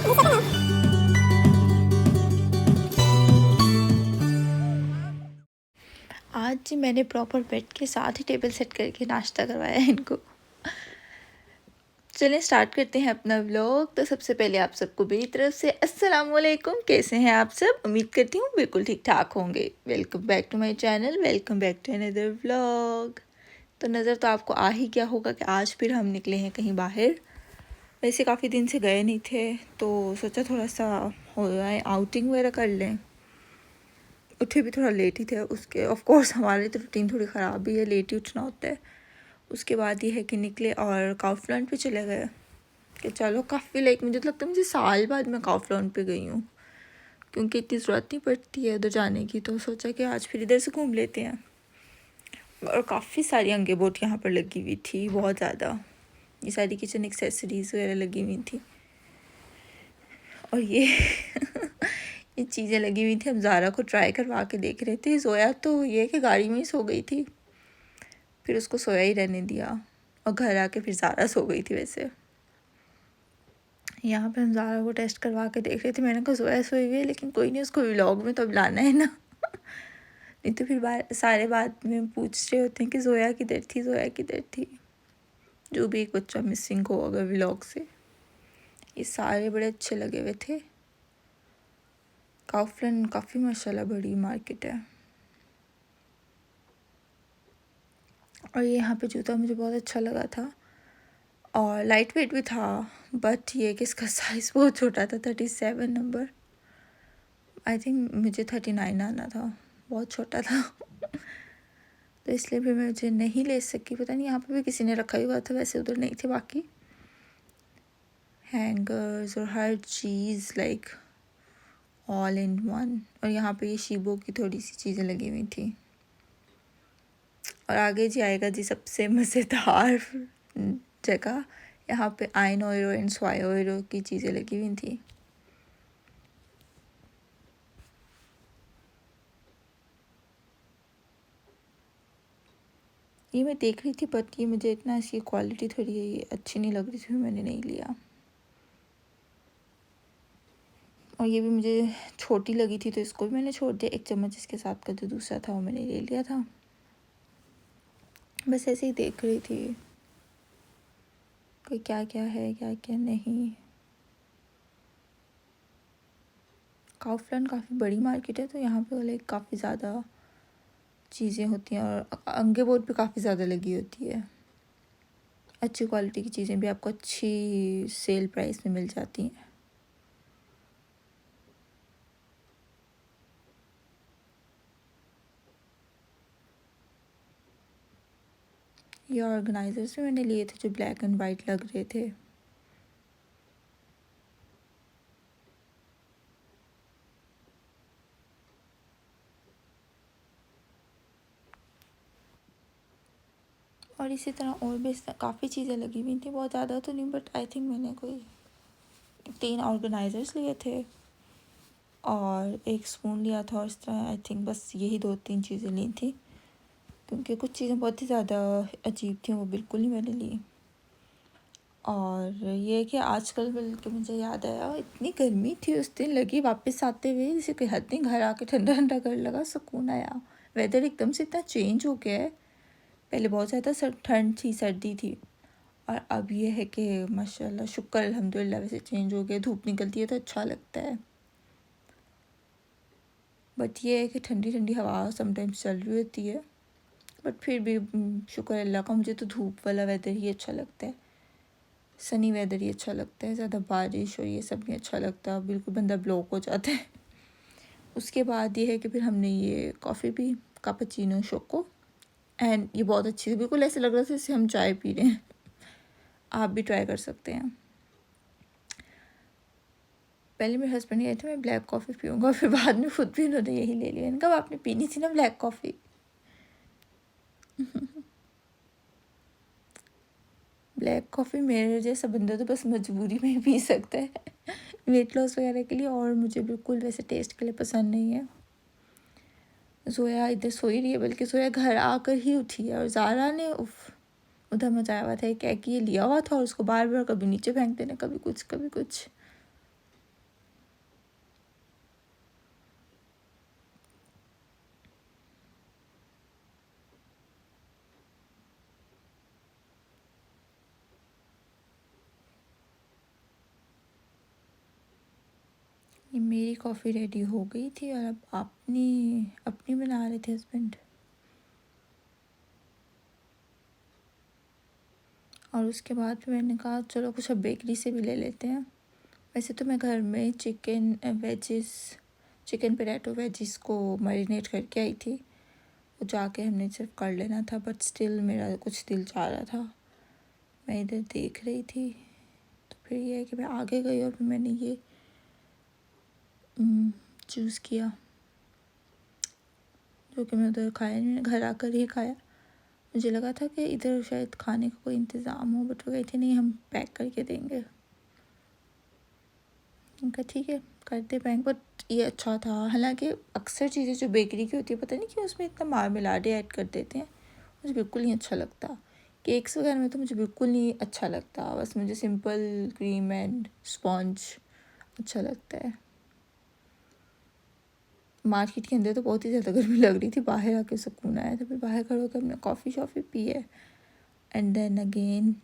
आज जी मैंने proper bed के साथ ही टेबल सेट करके नाश्ता करवाया है इनको। चलें स्टार्ट करते हैं अपना व्लॉग। तो सबसे पहले आप सबको मेरी तरफ से अस्सलाम वालेकुम। कैसे हैं आप सब? उम्मीद करती हूँ बिल्कुल ठीक ठाक होंगे। Welcome back to my channel, welcome back to another vlog. तो नज़र तो आपको आ ही गया होगा कि आज फिर हम निकले हैं कहीं बाहर। वैसे काफ़ी दिन से गए नहीं थे तो सोचा थोड़ा सा हो जाए आउटिंग वगैरह कर लें। उठे भी थोड़ा लेट ही थे उसके, ऑफ कोर्स हमारी तो रूटीन थोड़ी ख़राब भी है, लेट ही उठना होता है। उसके बाद ये है कि निकले और काउफलैंड पे चले गए कि चलो काफ़ी लाइक मुझे तो लगता है मुझे साल बाद मैं काउफलैंड पे गई हूँ, क्योंकि इतनी ज़रूरत नहीं पड़ती है उधर जाने की। तो सोचा कि आज फिर इधर से घूम लेते हैं। और काफ़ी सारी अंगे बोट यहाँ पर लगी हुई थी, बहुत ज़्यादा। ये सारी किचन एक्सेसरीज़ वगैरह लगी हुई थी। और ये ये चीज़ें लगी हुई थी। हम ज़ारा को ट्राई करवा के देख रहे थे। जोया तो ये कि गाड़ी में ही सो गई थी, फिर उसको सोया ही रहने दिया और घर आके फिर ज़ारा सो गई थी। वैसे यहाँ पे हम ज़ारा को टेस्ट करवा के देख रहे थे। मैंने कहा जोया सोई हुई है, लेकिन कोई नहीं, उसको व्लॉग में तो अब लाना है ना। नहीं तो फिर सारे बाद में पूछ रहे होते हैं कि जोया किधर थी, जोया किधर थी। जो भी एक बच्चा मिसिंग हो अगर व्लॉग से। ये सारे बड़े अच्छे लगे हुए थे। काउफलैंड काफ़ी माशाल्लाह बड़ी मार्केट है। और ये यहाँ पे जूता मुझे बहुत अच्छा लगा था और लाइट वेट भी था, बट ये कि इसका साइज़ बहुत छोटा था, 37 नंबर। आई थिंक मुझे 39 आना था, बहुत छोटा था। तो इसलिए भी मैं मुझे नहीं ले सकी। पता नहीं यहाँ पे भी किसी ने रखा ही हुआ था, वैसे उधर नहीं थे। बाकी हैंगर्स और हर चीज़ लाइक ऑल इन वन। और यहाँ पे ये शीबो की थोड़ी सी चीज़ें लगी हुई थी। और आगे जी आएगा जी सबसे मज़ेदार जगह। यहाँ पे आइन ओरो एंड स्वाई ओरो की चीज़ें लगी हुई थी। ये मैं देख रही थी, बट ये मुझे इतना इसकी क्वालिटी थोड़ी अच्छी नहीं लग रही थी, मैंने नहीं लिया। और ये भी मुझे छोटी लगी थी तो इसको भी मैंने छोड़ दिया। एक चम्मच इसके साथ का जो दूसरा था वो मैंने ले लिया था। बस ऐसे ही देख रही थी कोई क्या क्या है क्या क्या नहीं। काउफलैंड काफ़ी बड़ी मार्केट है, तो यहाँ पे लाइक काफ़ी ज़्यादा चीज़ें होती हैं और अंगे बोर्ड भी काफ़ी ज़्यादा लगी होती है। अच्छी क्वालिटी की चीज़ें भी आपको अच्छी सेल प्राइस में मिल जाती हैं। ये ऑर्गेनाइजर्स भी मैंने लिए थे जो ब्लैक एंड वाइट लग रहे थे। और इसी तरह और भी काफ़ी चीज़ें लगी हुई थी, बहुत ज़्यादा तो नहीं, बट आई थिंक मैंने कोई 3 ऑर्गेनाइजर्स लिए थे और एक स्पून लिया था। और इस तरह आई थिंक बस यही 2-3 चीज़ें ली थी, क्योंकि कुछ चीज़ें बहुत ही ज़्यादा अजीब थी, वो बिल्कुल ही मैंने ली। और ये कि आजकल बल्कि मुझे याद आया, इतनी गर्मी थी उस दिन लगी वापस आते हुए, जैसे कोई हद नहीं। घर आके ठंडा ठंडा कर लगा, सुकून आया। वेदर एकदम से इतना चेंज हो गया है। पहले बहुत ज़्यादा ठंड थी, सर्दी थी, और अब ये है कि माशाल्लाह शुक्र अल्हम्दुलिल्लाह वैसे चेंज हो गया। धूप निकलती है तो अच्छा लगता है, बट ये है कि ठंडी ठंडी हवा समटाइम्स चल रही होती है। बट फिर भी शुक्र अल्लाह का, मुझे तो धूप वाला वेदर ही अच्छा लगता है, सनी वेदर ही अच्छा लगता है। ज़्यादा बारिश और ये सब नहीं अच्छा लगता, बिल्कुल बंदा ब्लॉक हो जाता है। उसके बाद ये है कि फिर हमने ये कॉफ़ी पी, कैपुचिनो शोको, एंड ये बहुत अच्छी थी। बिल्कुल ऐसे लग रहा था जैसे हम चाय पी रहे हैं। आप भी ट्राई कर सकते हैं। पहले मेरे हस्बैंड कहते थे मैं ब्लैक कॉफ़ी पीऊँगा, फिर बाद में खुद भी उन्होंने यही ले लिया। इनका आपने पीनी थी ना ब्लैक कॉफ़ी। ब्लैक कॉफ़ी मेरे जैसा बंदा तो बस मजबूरी में ही पी सकता है, वेट लॉस वगैरह के लिए। और मुझे बिल्कुल वैसे टेस्ट के लिए पसंद नहीं है। जोया इधर सोई रही है, बल्कि जोया घर आकर ही उठी है। और ज़ारा ने उधर मचाया हुआ था, क्या कि ये लिया हुआ था और उसको बार बार कभी नीचे फेंक देना, कभी कुछ कभी कुछ। ये मेरी कॉफ़ी रेडी हो गई थी और अब अपनी अपनी बना रहे थे हस्बैंड। और उसके बाद फिर मैंने कहा चलो कुछ अब बेकरी से भी ले लेते हैं। वैसे तो मैं घर में चिकन पोटैटो वेजिस को मैरिनेट करके आई थी, वो जाके हमने सिर्फ कर लेना था, बट स्टिल मेरा कुछ दिल चाह रहा था। मैं इधर देख रही थी तो फिर ये है कि मैं आगे गई और फिर मैंने ये चूज़ किया, जो कि मैं उधर खाया नहीं, मैंने घर आकर ही खाया। मुझे लगा था कि इधर शायद खाने का कोई इंतज़ाम हो, बट वो कही थी नहीं हम पैक करके देंगे। उनका ठीक है करते पैक, बट ये अच्छा था। हालांकि अक्सर चीज़ें जो बेकरी की होती है पता नहीं क्यों उसमें इतना मार्मेलाडे ऐड कर देते हैं, मुझे बिल्कुल नहीं अच्छा लगता। केक्स वगैरह में तो मुझे बिल्कुल नहीं अच्छा लगता, बस मुझे सिंपल क्रीम एंड स्पॉन्ज अच्छा लगता है। मार्केट के अंदर तो बहुत ही ज़्यादा गर्मी लग रही थी, बाहर आके सुकून आया था। फिर बाहर खड़े होकर हमने कॉफ़ी शॉफ़ी पी है एंड देन अगेन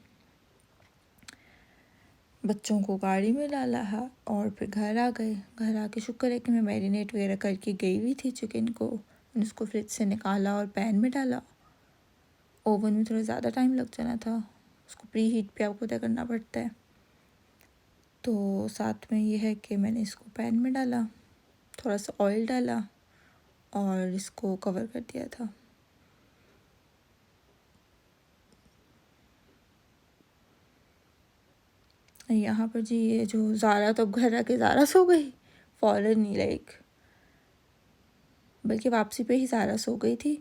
बच्चों को गाड़ी में डाला है और फिर घर आ गए। घर आके शुक्र है कि मैं मैरिनेट वगैरह करके गई हुई थी चिकन को, उसको फ्रिज से निकाला और पैन में डाला। ओवन में थोड़ा ज़्यादा टाइम लग जाना था, उसको प्री हीट पे आपको तय करना पड़ता है। तो साथ में ये है कि मैंने इसको पैन में डाला, थोड़ा सा ऑयल डाला और इसको कवर कर दिया था। यहाँ पर जी ये जो ज़ारा, तो घर आके ज़ारा सो गई फ़ौरन नहीं, लाइक बल्कि वापसी पे ही ज़ारा सो गई थी।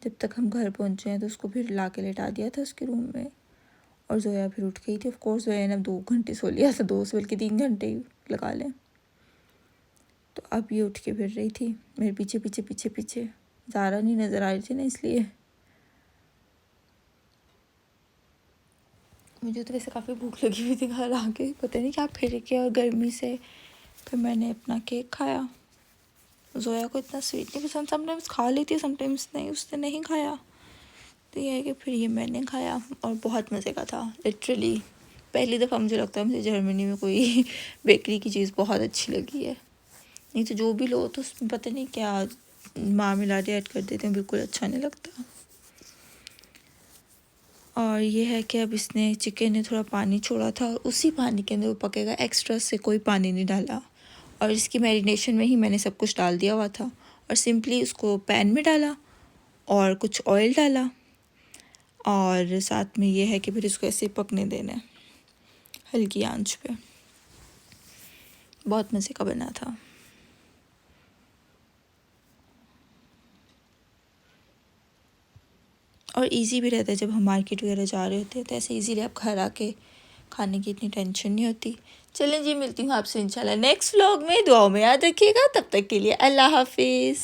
जब तक हम घर पहुँचे हैं तो उसको फिर ला के लेटा दिया था उसके रूम में, और जोया फिर उठ गई थी। ऑफ कोर्स जोया ने 2 घंटे सो लिया था, 2 से बल्कि 3 घंटे ही लगा लें। तो अब ये उठ के फिर रही थी मेरे पीछे पीछे पीछे पीछे। ज़ारा नहीं नज़र आ रही थी ना, इसलिए। मुझे तो वैसे काफ़ी भूख लगी हुई थी घर आके, पता नहीं क्या फिर के और गर्मी से। फिर मैंने अपना केक खाया। जोया को इतना स्वीट नहीं पसंद, समटाइम्स खा लेती है समटाइम्स नहीं, उसने नहीं खाया। तो ये है कि फिर ये मैंने खाया और बहुत मज़े का था। लिटरली पहली दफ़ा मुझे लगता है मुझे जर्मनी में कोई बेकरी की चीज़ बहुत अच्छी लगी है। नहीं तो जो भी लो तो उसमें पता नहीं क्या मार्मेलाडे ऐड कर देते हैं, बिल्कुल अच्छा नहीं लगता। और ये है कि अब इसने चिकन ने थोड़ा पानी छोड़ा था और उसी पानी के अंदर वो पकेगा, एक्स्ट्रा से कोई पानी नहीं डाला। और इसकी मैरिनेशन में ही मैंने सब कुछ डाल दिया हुआ था और सिंपली उसको पैन में डाला और कुछ ऑयल डाला और साथ में ये है कि फिर इसको ऐसे पकने देना है हल्की आंच पे। बहुत मज़े का बना था। और इजी भी रहता है, जब हम मार्केट वगैरह जा रहे होते हैं तो ऐसे इजीली आप घर आके खाने की इतनी टेंशन नहीं होती। चलें जी, मिलती हूँ आपसे इंशाल्लाह नेक्स्ट व्लॉग में। दुआओं में याद रखिएगा, तब तक के लिए अल्लाह हाफिज़।